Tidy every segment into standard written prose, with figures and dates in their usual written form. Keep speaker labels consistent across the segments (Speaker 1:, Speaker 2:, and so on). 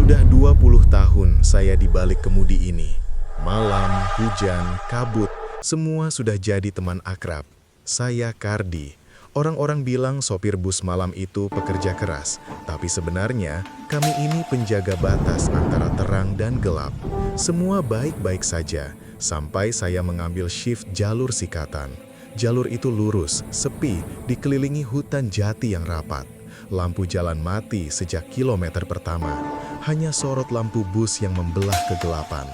Speaker 1: Sudah 20 tahun saya di balik kemudi ini. Malam, hujan, kabut, semua sudah jadi teman akrab. Saya Kardi. Orang-orang bilang sopir bus malam itu pekerja keras, tapi sebenarnya kami ini penjaga batas antara terang dan gelap. Semua baik-baik saja, sampai saya mengambil shift jalur Sikatan. Jalur itu lurus, sepi, dikelilingi hutan jati yang rapat. Lampu jalan mati sejak kilometer pertama. Hanya sorot lampu bus yang membelah kegelapan.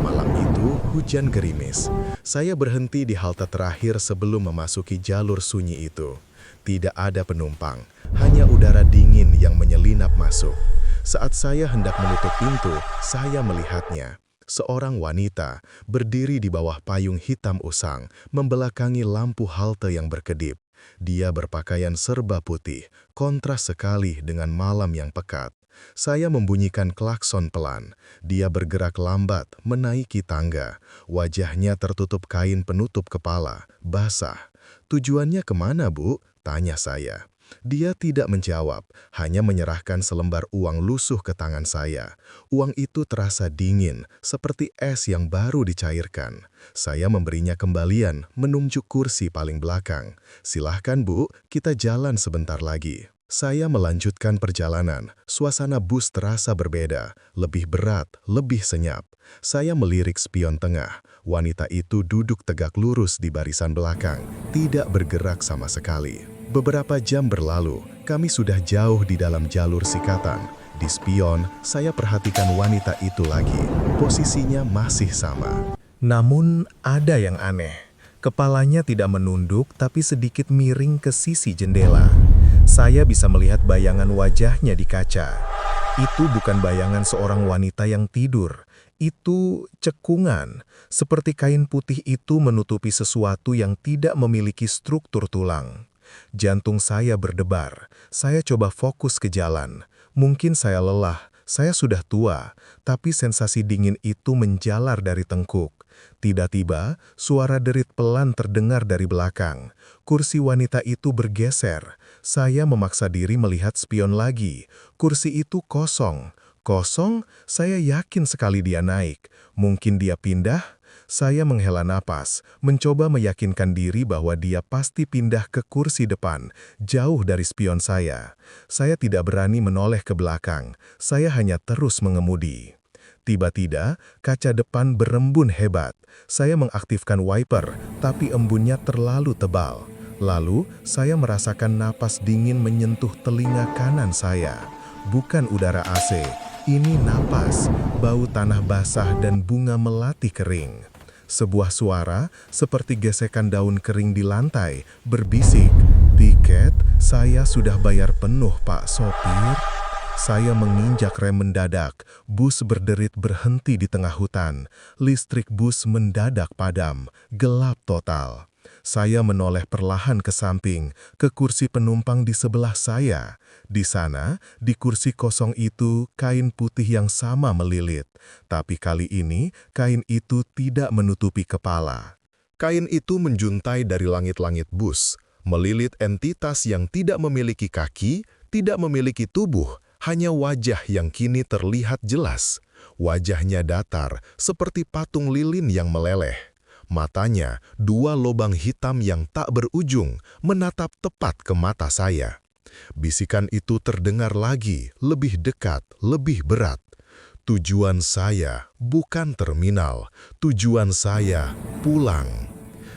Speaker 1: Malam itu hujan gerimis. Saya berhenti di halte terakhir sebelum memasuki jalur sunyi itu. Tidak ada penumpang, hanya udara dingin yang menyelinap masuk. Saat saya hendak menutup pintu, saya melihatnya. Seorang wanita berdiri di bawah payung hitam usang, membelakangi lampu halte yang berkedip. Dia berpakaian serba putih, kontras sekali dengan malam yang pekat. Saya membunyikan klakson pelan. Dia bergerak lambat, menaiki tangga. Wajahnya tertutup kain penutup kepala, basah. "Tujuannya kemana, Bu?" tanya saya. Dia tidak menjawab, hanya menyerahkan selembar uang lusuh ke tangan saya. Uang itu terasa dingin, seperti es yang baru dicairkan. Saya memberinya kembalian, menunjuk kursi paling belakang. "Silahkan, Bu, kita jalan sebentar lagi." Saya melanjutkan perjalanan. Suasana bus terasa berbeda, lebih berat, lebih senyap. Saya melirik spion tengah. Wanita itu duduk tegak lurus di barisan belakang, tidak bergerak sama sekali. Beberapa jam berlalu, kami sudah jauh di dalam jalur Sikatan. Di spion, saya perhatikan wanita itu lagi. Posisinya masih sama. Namun ada yang aneh. Kepalanya tidak menunduk tapi sedikit miring ke sisi jendela. Saya bisa melihat bayangan wajahnya di kaca. Itu bukan bayangan seorang wanita yang tidur. Itu cekungan, seperti kain putih itu menutupi sesuatu yang tidak memiliki struktur tulang. Jantung saya berdebar. Saya coba fokus ke jalan. Mungkin saya lelah, saya sudah tua, tapi sensasi dingin itu menjalar dari tengkuk. Tiba-tiba, suara derit pelan terdengar dari belakang. Kursi wanita itu bergeser. Saya memaksa diri melihat spion lagi. Kursi itu kosong. Kosong, saya yakin sekali dia naik. Mungkin dia pindah? Saya menghela napas, mencoba meyakinkan diri bahwa dia pasti pindah ke kursi depan, jauh dari spion saya. Saya tidak berani menoleh ke belakang, saya hanya terus mengemudi. Tiba-tiba, kaca depan berembun hebat. Saya mengaktifkan wiper, tapi embunnya terlalu tebal. Lalu, saya merasakan napas dingin menyentuh telinga kanan saya. Bukan udara AC, ini napas, bau tanah basah dan bunga melati kering. Sebuah suara, seperti gesekan daun kering di lantai, berbisik, "Tiket, saya sudah bayar penuh, Pak Sopir." Saya menginjak rem mendadak, bus berderit berhenti di tengah hutan. Listrik bus mendadak padam, gelap total. Saya menoleh perlahan ke samping, ke kursi penumpang di sebelah saya. Di sana, di kursi kosong itu, kain putih yang sama melilit. Tapi kali ini, kain itu tidak menutupi kepala. Kain itu menjuntai dari langit-langit bus, melilit entitas yang tidak memiliki kaki, tidak memiliki tubuh, hanya wajah yang kini terlihat jelas. Wajahnya datar, seperti patung lilin yang meleleh. Matanya, dua lubang hitam yang tak berujung, menatap tepat ke mata saya. Bisikan itu terdengar lagi, lebih dekat, lebih berat. Tujuan saya bukan terminal, tujuan saya pulang.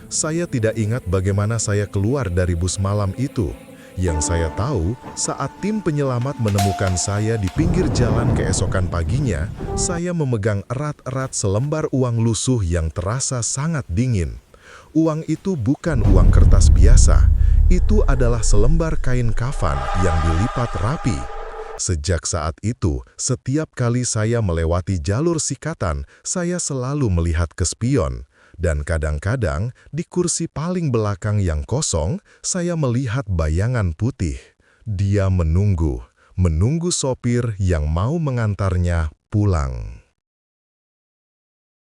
Speaker 1: Saya tidak ingat bagaimana saya keluar dari bus malam itu. Yang saya tahu, saat tim penyelamat menemukan saya di pinggir jalan keesokan paginya, saya memegang erat-erat selembar uang lusuh yang terasa sangat dingin. Uang itu bukan uang kertas biasa, itu adalah selembar kain kafan yang dilipat rapi. Sejak saat itu, setiap kali saya melewati jalur Sikatan, saya selalu melihat ke spion. Dan kadang-kadang, di kursi paling belakang yang kosong, saya melihat bayangan putih. Dia menunggu sopir yang mau mengantarnya pulang.